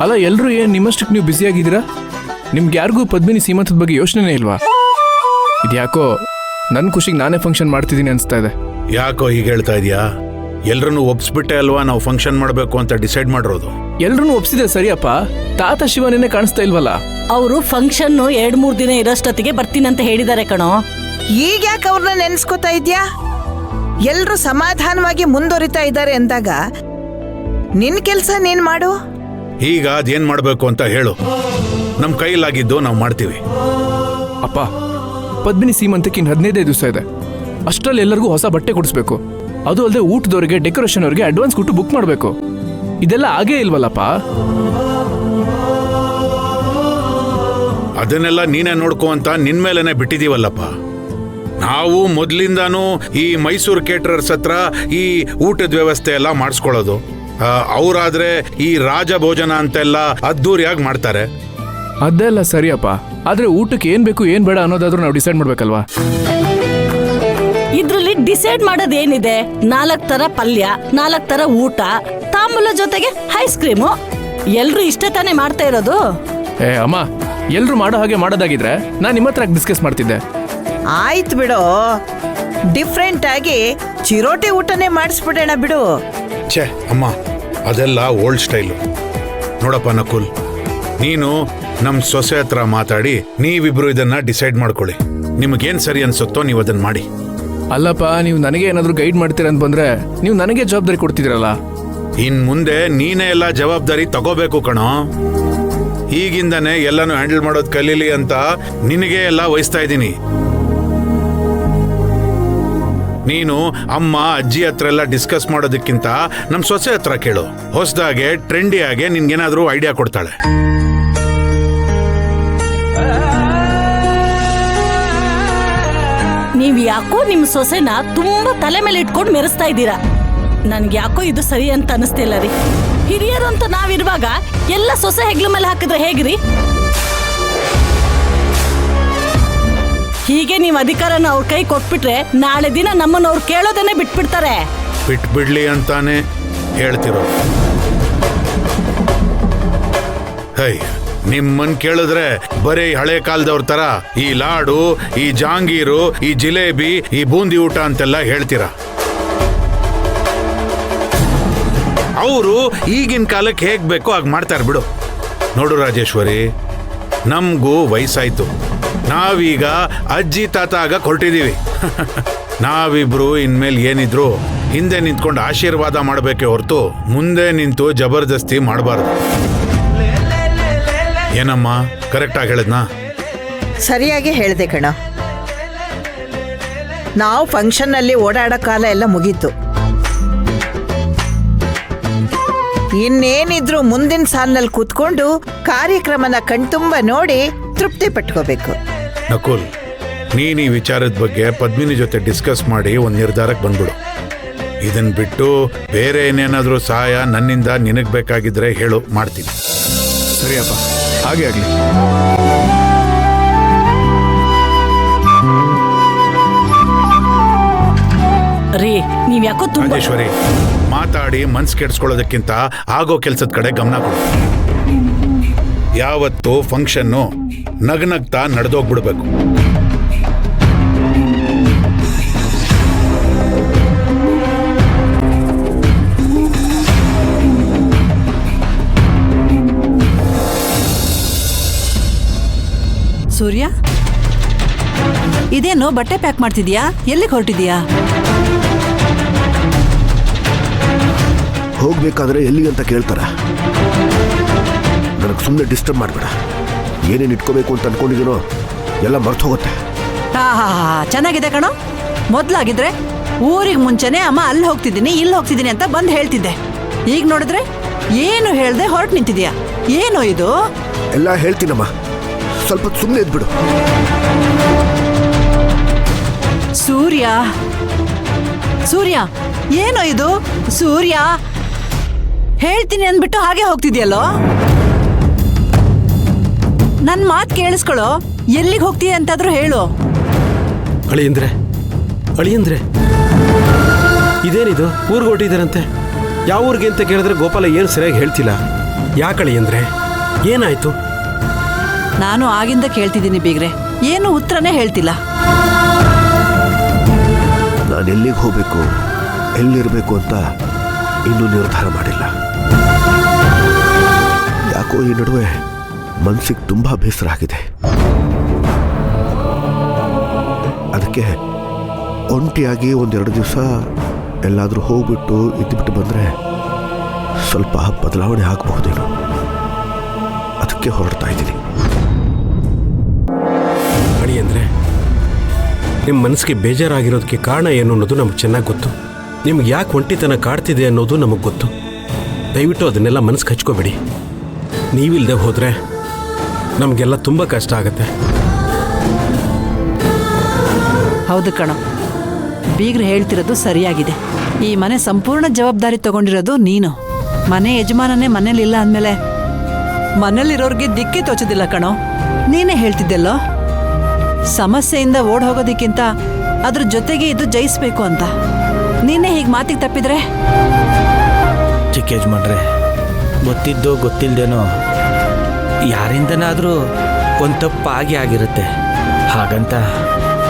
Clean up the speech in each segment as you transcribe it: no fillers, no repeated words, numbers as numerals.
ಅಲ್ಲ, ಎಲ್ಲರೂ ಏನು ನಿಮ್ಮಷ್ಟಕ್ಕೆ ನೀವು ಬ್ಯುಸಿಯಾಗಿದ್ದೀರಾ? ನಿಮ್ಗೆ ಯಾರಿಗೂ ಪದ್ಮಿನಿ ಸೀಮಂತದ ಬಗ್ಗೆ ಯೋಚನೆನೇ ಇಲ್ವಾ? ಇದ್ಯಾಕೋ ನನ್ನ ಖುಷಿಗೆ ನಾನೇ ಫಂಕ್ಷನ್ ಮಾಡ್ತಿದ್ದೀನಿ ಅನಿಸ್ತಾ ಇದೆ. ಯಾಕೋ ಹೀಗೆ ಹೇಳ್ತಾ ಇದೀಯಾ? ಎಲ್ರನ್ನೂ ಒಪ್ಸ್ಬಿಟ್ಟೆ ಅಲ್ವಾ ನಾವು ಫಂಕ್ಷನ್ ಮಾಡಬೇಕು ಅಂತ ಡಿಸೈಡ್ ಮಾಡಿರೋದು. ಎಲ್ರನ್ನೂ ಒಪ್ಸಿದೆ ಸರಿಯಪ್ಪ, ತಾತ ಶಿವನೇನೆ ಕಾಣಿಸ್ತಾ ಇಲ್ವಲ್ಲ. ಅವರು ಫಂಕ್ಷನ್ 2-3 ದಿನ ಇರೋಷ್ಟೊತ್ತಿಗೆ ಬರ್ತೀನಂತ ಹೇಳಿದಾರೆ ಕಣೋ. ಈಗ ಯಾಕೆ ಅವ್ರನ್ನ ನೆನ್ಸ್ಕೊತಾ ಇದ್ಯಾ? ಎಲ್ರು ಸಮಾಧಾನವಾಗಿ ಮುಂದುವರಿತಾ ಇದ್ದಾರೆ ಅಂದಾಗ ನಿನ್ ಕೆಲ್ಸ ನೀನ್ ಮಾಡು. ಈಗ ಅದೇನ್ ಮಾಡ್ಬೇಕು ಅಂತ ಹೇಳು, ನಮ್ ಕೈಲಾಗಿದ್ದು ನಾವು ಮಾಡ್ತೀವಿ. ಅಪ್ಪ, ಪದ್ಮಿನಿ ಸೀಮಂತಕ್ಕೆ ಇನ್ನು 15 ದಿವಸ ಇದೆ. ಅಷ್ಟರಲ್ಲಿ ಎಲ್ಲರಿಗೂ ಹೊಸ ಬಟ್ಟೆ ಕೊಡಿಸ್ಬೇಕು. ಅದು ಅಲ್ಲದೆ ಊಟದವ್ರಿಗೆ, ಡೆಕೋರೇಷನ್ ಅವ್ರಿಗೆ ಅಡ್ವಾನ್ಸ್ ಕೊಟ್ಟು ಬುಕ್ ಮಾಡಬೇಕು. ಇದೆಲ್ಲ ಆಗೇ ಇಲ್ವಲ್ಲಪ್ಪ? ಅದನ್ನೆಲ್ಲ ನೀನೇ ನೋಡ್ಕೋ ಅಂತ ನಿನ್ ಮೇಲೇನೆ ಬಿಟ್ಟಿದೀವಲ್ಲಪ್ಪ. ನಾವು ಮೊದ್ಲಿಂದಾನು ಈ ಮೈಸೂರು ಕೇಟರರ್ಸ್ ಹತ್ರ ಈ ಊಟದ ವ್ಯವಸ್ಥೆ ಎಲ್ಲ ಮಾಡಿಸ್ಕೊಳ್ಳೋದು. ಅವರಾದ್ರೆ ಈ ರಾಜ ಭೋಜನ ಅಂತೆಲ್ಲ ಅದ್ದೂರಿಯಾಗಿ ಮಾಡ್ತಾರೆ. ಅದೆಲ್ಲ ಸರಿಯಪ್ಪ, ಆದ್ರೆ ಊಟಕ್ಕೆ ಏನ್ ಬೇಕು ಏನ್ ಬೇಡ ಅನ್ನೋದಾದ್ರೂ ನಾವು ಡಿಸೈಡ್ ಮಾಡ್ಬೇಕಲ್ವಾ? ಇದ್ರಲ್ಲಿ ಡಿಸೈಡ್ ಮಾಡೋದೇನಿದೆ? 4 ತರ ಪಲ್ಯ, 4 ತರ ಊಟ, ತಾಂಬೂಲ ಜೊತೆಗೆ ಐಸ್ ಕ್ರೀಮು. ಎಲ್ರು ಇಷ್ಟೇ ತಾನೇ ಮಾಡ್ತಾ ಇರೋದು. ಏ ಅಮ್ಮ, ಎಲ್ರು ಮಾಡೋ ಹಾಗೆ ಮಾಡೋದಾಗಿದ್ರೆ ನಾನು ನಿಮ್ಮ ಹತ್ರ ಡಿಸ್ಕಸ್ ಮಾಡ್ತಿದ್ದೆ. ಆಯ್ತು ಬಿಡು, ಡಿಫ್ರೆಂಟ್ ಆಗಿ ಚಿರೋಟಿ ಊಟನೇ ಮಾಡಿಸ್ಬಿಡೋಣ ಬಿಡು. ಛೇ ಅಮ್ಮ, ಅದೆಲ್ಲ ಓಲ್ಡ್ ಸ್ಟೈಲು. ನೋಡಪ್ಪ ನಕುಲ್, ನೀನು ನಮ್ಮ ಸೊಸೆ ಹತ್ರ ಮಾತಾಡಿ ನೀವಿಬ್ರು ಇದನ್ನ ಡಿಸೈಡ್ ಮಾಡ್ಕೊಳ್ಳಿ. ನಿಮಗೇನು ಸರಿ ಅನ್ಸುತ್ತೋ ನೀವು ಅದನ್ನ ಮಾಡಿ. ಅಲ್ಲಪ್ಪ, ನೀವು ನನಗೆ ಏನಾದರೂ ಗೈಡ್ ಮಾಡ್ತೀರ ಅಂತ ಬಂದ್ರೆ ನೀವು ನನಗೆ ಜವಾಬ್ದಾರಿ ಕೊಡ್ತಿದ್ದೀರಲ್ಲ. ಇನ್ ಮುಂದೆ ನೀನೇ ಎಲ್ಲ ಜವಾಬ್ದಾರಿ ತಗೋಬೇಕು ಕಣೋ. ಈಗಿಂದನೇ ಎಲ್ಲಾನು ಹ್ಯಾಂಡಲ್ ಮಾಡೋದು ಕಲೀಲಿ ಅಂತ ನಿನಗೆ ಎಲ್ಲ ವಹಿಸ್ತಾ ಇದ್ದೀನಿ. ನೀನು ಅಮ್ಮ ಅಜ್ಜಿ ಹತ್ರ ಎಲ್ಲ ಡಿಸ್ಕಸ್ ಮಾಡೋದಕ್ಕಿಂತ ನಮ್ಮ ಸೊಸೆ ಹತ್ರ ಕೇಳು. ಹೊಸದಾಗೆ ಟ್ರೆಂಡಿಯಾಗೆ ನಿನ್ಗೇನಾದ್ರೂ ಐಡಿಯಾ ಕೊಡ್ತಾಳೆ. ನೀವ್ ಯಾಕೋ ನಿಮ್ ಸೊಸೆನ ತುಂಬಾ ತಲೆ ಮೇಲೆ ಇಟ್ಕೊಂಡು ಮೆರೆಸ್ತಾ ಇದ್ದೀರಾ. ನನ್ಗೆ ಯಾಕೋ ಇದು ಸರಿ ಅಂತ ಅನಿಸ್ತಿಲ್ಲ ರೀ. ಹಿರಿಯರು ಅಂತ ನಾವಿರುವಾಗ ಎಲ್ಲ ಸೊಸೆ ಹೆಗ್ಲ ಮೇಲೆ ಹಾಕಿದ್ರೆ ಹೇಗ್ರಿ? ಹೀಗೆ ನೀವ್ ಅಧಿಕಾರನ ಅವ್ರ ಕೈ ಕೊಟ್ಬಿಟ್ರೆ ನಾಳೆ ದಿನ ನಮ್ಮನ್ನ ಅವ್ರು ಕೇಳೋದನ್ನೇ ಬಿಟ್ಬಿಡ್ತಾರೆ. ಬಿಟ್ಬಿಡ್ಲಿ ಅಂತಾನೆ ಹೇಳ್ತಿರೋ. ಹೈ, ನಿಮ್ಮನ್ ಕೇಳಿದ್ರೆ ಬರೀ ಹಳೆ ಕಾಲದವ್ರ ತರ ಈ ಲಾಡು, ಈ ಜಾಂಗೀರು, ಈ ಜಿಲೇಬಿ, ಈ ಬೂಂದಿ ಊಟ ಅಂತೆಲ್ಲ ಹೇಳ್ತೀರಾ. ಅವರು ಈಗಿನ ಕಾಲಕ್ಕೆ ಹೇಗ್ ಬೇಕೋ ಹಾಗೆ ಮಾಡ್ತಾರೆ ಬಿಡು. ನೋಡು ರಾಜೇಶ್ವರಿ, ನಮಗೂ ವಯಸ್ಸಾಯ್ತು. ನಾವೀಗ ಅಜ್ಜಿ ತಾತ ಆಗ ಹೊರಟಿದೀವಿ. ನಾವಿಬ್ರು ಇನ್ಮೇಲೆ ಏನಿದ್ರು ಹಿಂದೆ ನಿಂತ್ಕೊಂಡು ಆಶೀರ್ವಾದ ಮಾಡಬೇಕೆ ಹೊರತು ಮುಂದೆ ನಿಂತು ಜಬರ್ದಸ್ತಿ ಮಾಡಬಾರ್ದು. ಏನಮ್ಮ, ಕರೆಕ್ಟಾಗಿ ಹೇಳಿದ್ನಾ? ಸರಿಯಾಗಿ ಹೇಳ್ದೆ ಕಣ. ನಾವು ಫಂಕ್ಷನ್ನಲ್ಲಿ ಓಡಾಡೋ ಕಾಲ ಎಲ್ಲ ಮುಗೀತು. ಇನ್ನೇನಿದ್ರು ಮುಂದಿನ ಸಾಲಿನಲ್ಲಿ ಕೂತ್ಕೊಂಡು ಕಾರ್ಯಕ್ರಮನ ಕಣ್ತುಂಬ ನೋಡಿ ತೃಪ್ತಿ ಪಟ್ಕೋಬೇಕು. ನಕುಲ್, ನೀನು ಈ ವಿಚಾರದ ಬಗ್ಗೆ ಪದ್ಮಿನಿ ಜೊತೆ ಡಿಸ್ಕಸ್ ಮಾಡಿ ಒಂದು ನಿರ್ಧಾರಕ್ಕೆ ಬಂದ್ಬಿಡು. ಇದನ್ ಬಿಟ್ಟು ಬೇರೆ ಏನೇನಾದ್ರೂ ಸಹಾಯ ನನ್ನಿಂದ ನಿನಗೆ ಬೇಕಾಗಿದ್ರೆ ಹೇಳು, ಮಾಡ್ತೀನಿ. ಸರಿಯಪ್ಪ, ಹಾಗೆ ಆಗ್ಲಿ. ರೀ, ನೀವ್ ಯಾಕೋ ತುಂಬಾ ರಾಜೇಶ್ವರಿ, ಮಾತಾಡಿ ಮನ್ಸು ಕೆಡ್ಸ್ಕೊಳ್ಳೋದಕ್ಕಿಂತ ಆಗೋ ಕೆಲ್ಸದ ಕಡೆ ಗಮನ ಕೊಡು. ಯಾವತ್ತು ಫಂಕ್ಷನ್ನು ನಗ್ನಗ್ತಾ ನಡೆದೋಗ್ಬಿಡ್ಬೇಕು. ಸೂರ್ಯ, ಇದೇನು ಬಟ್ಟೆ ಪ್ಯಾಕ್ ಮಾಡ್ತಿದ್ಯಾ? ಎಲ್ಲಿಗೆ ಹೊರಟಿದ್ಯಾ? ಹೋಗ್ಬೇಕಾದ್ರೆ ಎಲ್ಲಿಗಂತ ಕೇಳ್ತಾರ. ನನಗೆ ಸುಮ್ಮನೆ ಡಿಸ್ಟರ್ಬ್ ಮಾಡಬೇಡ. ಏನೇನು ಇಟ್ಕೋಬೇಕು ಅಂತ ಅನ್ಕೊಂಡಿದ್ದೀನೋ ಎಲ್ಲ ಮರ್ತು ಹೋಗುತ್ತೆ. ಚೆನ್ನಾಗಿದೆ ಕಣೋ. ಮೊದಲಾಗಿದ್ರೆ ಊರಿಗೆ ಮುಂಚೆನೆ ಅಮ್ಮ ಅಲ್ಲಿ ಹೋಗ್ತಿದ್ದೀನಿ ಇಲ್ಲಿ ಹೋಗ್ತಿದ್ದೀನಿ ಅಂತ ಬಂದು ಹೇಳ್ತಿದ್ದೆ. ಈಗ ನೋಡಿದ್ರೆ ಏನು ಹೇಳ್ದೆ ಹೊರಟು ನಿಂತಿದ್ಯಾ. ಏನು ಇದು? ಎಲ್ಲ ಹೇಳ್ತೀನಮ್ಮ, ಸ್ವಲ್ಪ ಸುಮ್ಮನೆ ಇದ್ಬಿಡು. ಸೂರ್ಯ, ಸೂರ್ಯ, ಏನೋ ಇದು? ಸೂರ್ಯ, ಹೇಳ್ತೀನಿ ಅಂದ್ಬಿಟ್ಟು ಹಾಗೆ ಹೋಗ್ತಿದ್ಯಲ್ಲೋ. ನನ್ ಮಾತ್ ಕೇಳಿಸ್ಕೊಳ್ಳೋ. ಎಲ್ಲಿಗೆ ಹೋಗ್ತೀಯ ಅಂತಾದ್ರೂ ಹೇಳು. ಅಳಿಯಂದ್ರೆ ಇದೇನಿದು ಊರ್ಗೆ ಹೊಟ್ಟಿದ್ದಾರಂತೆ? ಯಾವ ಊರಿಗೆ ಅಂತ ಕೇಳಿದ್ರೆ ಗೋಪಾಲ ಏನು ಸರಿಯಾಗಿ ಹೇಳ್ತಿಲ್ಲ. ಯಾಕೆ ಅಳಿಯಂದ್ರೆ, ಏನಾಯ್ತು? ನಾನು ಆಗಿಂದ ಕೇಳ್ತಿದ್ದೀನಿ ಬೀಗ್ರೆ, ಏನು ಉತ್ತರನೇ ಹೇಳ್ತಿಲ್ಲ. ನಾನು ಎಲ್ಲಿಗೆ ಹೋಗ್ಬೇಕು, ಎಲ್ಲಿರಬೇಕು ಅಂತ ಇನ್ನೂ ನಿರ್ಧಾರ ಮಾಡಿಲ್ಲ. ಯಾಕೋ ಈ ನಡುವೆ ಮನ್ಸಿಗೆ ತುಂಬಾ ಬೇಸರ ಆಗಿದೆ. ಅದಕ್ಕೆ ಒಂಟಿಯಾಗಿ ಒಂದೆರಡು ದಿವಸ ಎಲ್ಲಾದರೂ ಹೋಗ್ಬಿಟ್ಟು ಇದ್ದುಬಿಟ್ಟು ಬಂದರೆ ಸ್ವಲ್ಪ ಬದಲಾವಣೆ ಆಗಬಹುದೇನೋ. ಅದಕ್ಕೆ ಹೊರಡ್ತಾ ಇದ್ದೀನಿ. ಅಳಿಯಂದ್ರೆ, ನಿಮ್ಮ ಮನಸ್ಸಿಗೆ ಬೇಜಾರಾಗಿರೋದಕ್ಕೆ ಕಾರಣ ಏನು ಅನ್ನೋದು ನಮ್ಗೆ ಚೆನ್ನಾಗಿ ಗೊತ್ತು. ನಿಮ್ಗೆ ಯಾಕೆ ಒಂಟಿತನ ಕಾಡ್ತಿದೆ ಅನ್ನೋದು ನಮಗೆ ಗೊತ್ತು. ದಯವಿಟ್ಟು ಅದನ್ನೆಲ್ಲ ಮನಸ್ಸಿಗೆ ಹಚ್ಕೋಬೇಡಿ. ನೀವಿಲ್ಲದೆ ಹೋದರೆ ನಮಗೆಲ್ಲ ತುಂಬ ಕಷ್ಟ ಆಗುತ್ತೆ. ಹೌದು ಕಣೋ, ಬೀಗ್ರೆ ಹೇಳ್ತಿರೋದು ಸರಿಯಾಗಿದೆ. ಈ ಮನೆ ಸಂಪೂರ್ಣ ಜವಾಬ್ದಾರಿ ತಗೊಂಡಿರೋದು ನೀನು. ಮನೆ ಯಜಮಾನನೇ ಮನೇಲಿಲ್ಲ ಅಂದಮೇಲೆ ಮನೇಲಿರೋರ್ಗೆ ದಿಕ್ಕೇ ತೋಚೋದಿಲ್ಲ ಕಣೋ. ನೀನೇ ಹೇಳ್ತಿದ್ದೆಲ್ಲೋ, ಸಮಸ್ಯೆಯಿಂದ ಓಡ್ ಹೋಗೋದಕ್ಕಿಂತ ಅದ್ರ ಜೊತೆಗೆ ಇದು ಜಯಿಸ್ಬೇಕು ಅಂತ. ನೀನೇ ಹೀಗೆ ಮಾತಿಗೆ ತಪ್ಪಿದ್ರೆ? ಚಿಕ್ಕ ಯಜಮಾನ್ರೆ, ಗೊತ್ತಿದ್ದೋ ಗೊತ್ತಿಲ್ಲದೇನೋ ಯಾರಿಂದನಾದರೂ ಒಂದು ತಪ್ಪು ಆಗಿರುತ್ತೆ. ಹಾಗಂತ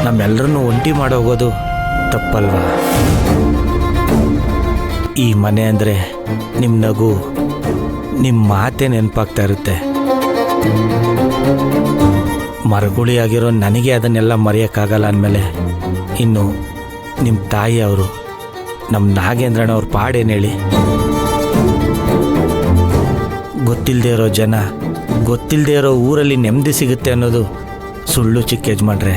ನಮ್ಮೆಲ್ಲರನ್ನೂ ಒಂಟಿ ಮಾಡೋಗೋದು ತಪ್ಪಲ್ವಾ? ಈ ಮನೆ ಅಂದರೆ ನಿಮ್ಮ ನಗು, ನಿಮ್ಮ ಮಾತೇ ನೆನಪಾಗ್ತಾ ಇರುತ್ತೆ. ಮರಗುಳಿಯಾಗಿರೋ ನನಗೆ ಅದನ್ನೆಲ್ಲ ಮರೆಯೋಕ್ಕಾಗಲ್ಲ ಅಂದಮೇಲೆ ಇನ್ನು ನಿಮ್ಮ ತಾಯಿ ಅವರು, ನಮ್ಮ ನಾಗೇಂದ್ರಣ್ಣವ್ರ ಪಾಡೇನು ಹೇಳಿ? ಗೊತ್ತಿಲ್ಲದೆ ಇರೋ ಜನ, ಗೊತ್ತಿಲ್ಲದೆ ಇರೋ ಊರಲ್ಲಿ ನೆಮ್ಮದಿ ಸಿಗುತ್ತೆ ಅನ್ನೋದು ಸುಳ್ಳು ಚಿಕ್ಕ ಯಜಮಾನ್ರೆ.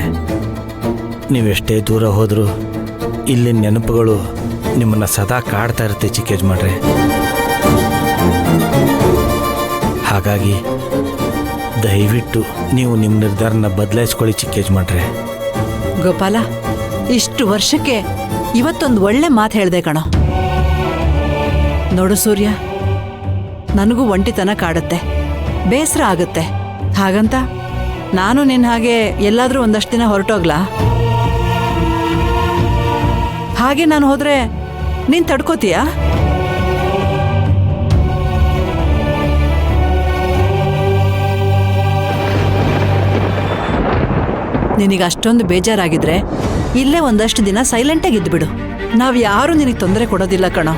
ನೀವೆಷ್ಟೇ ದೂರ ಹೋದರೂ ಇಲ್ಲಿನ ನೆನಪುಗಳು ನಿಮ್ಮನ್ನು ಸದಾ ಕಾಡ್ತಾ ಇರುತ್ತೆ ಚಿಕ್ಕ ಯಜಮಾನ್ರೆ. ಹಾಗಾಗಿ ದಯವಿಟ್ಟು ನೀವು ನಿಮ್ಮ ನಿರ್ಧಾರನ ಬದಲಾಯಿಸ್ಕೊಳ್ಳಿ ಚಿಕ್ಕ ಯಜಮಾನ್ರೆ. ಗೋಪಾಲ, ಇಷ್ಟು ವರ್ಷಕ್ಕೆ ಇವತ್ತೊಂದು ಒಳ್ಳೆ ಮಾತು ಹೇಳ್ದೆ ಕಣೋ. ನೋಡು ಸೂರ್ಯ, ನನಗೂ ಒಂಟಿತನ ಕಾಡುತ್ತೆ, ಬೇಸರ ಆಗುತ್ತೆ. ಹಾಗಂತ ನಾನು ನಿನ್ನ ಹಾಗೆ ಎಲ್ಲಾದರೂ ಒಂದಷ್ಟು ದಿನ ಹೊರಟೋಗ್ಲಾ? ಹಾಗೆ ನಾನು ಹೋದ್ರೆ ನೀನು ತಡ್ಕೋತೀಯಾ? ನಿನಗೆ ಅಷ್ಟೊಂದು ಬೇಜಾರಾಗಿದ್ರೆ ಇಲ್ಲೇ ಒಂದಷ್ಟು ದಿನ ಸೈಲೆಂಟಾಗಿ ಇದ್ದುಬಿಡು. ನಾವು ಯಾರೂ ನಿನಗೆ ತೊಂದರೆ ಕೊಡೋದಿಲ್ಲ ಕಣೋ.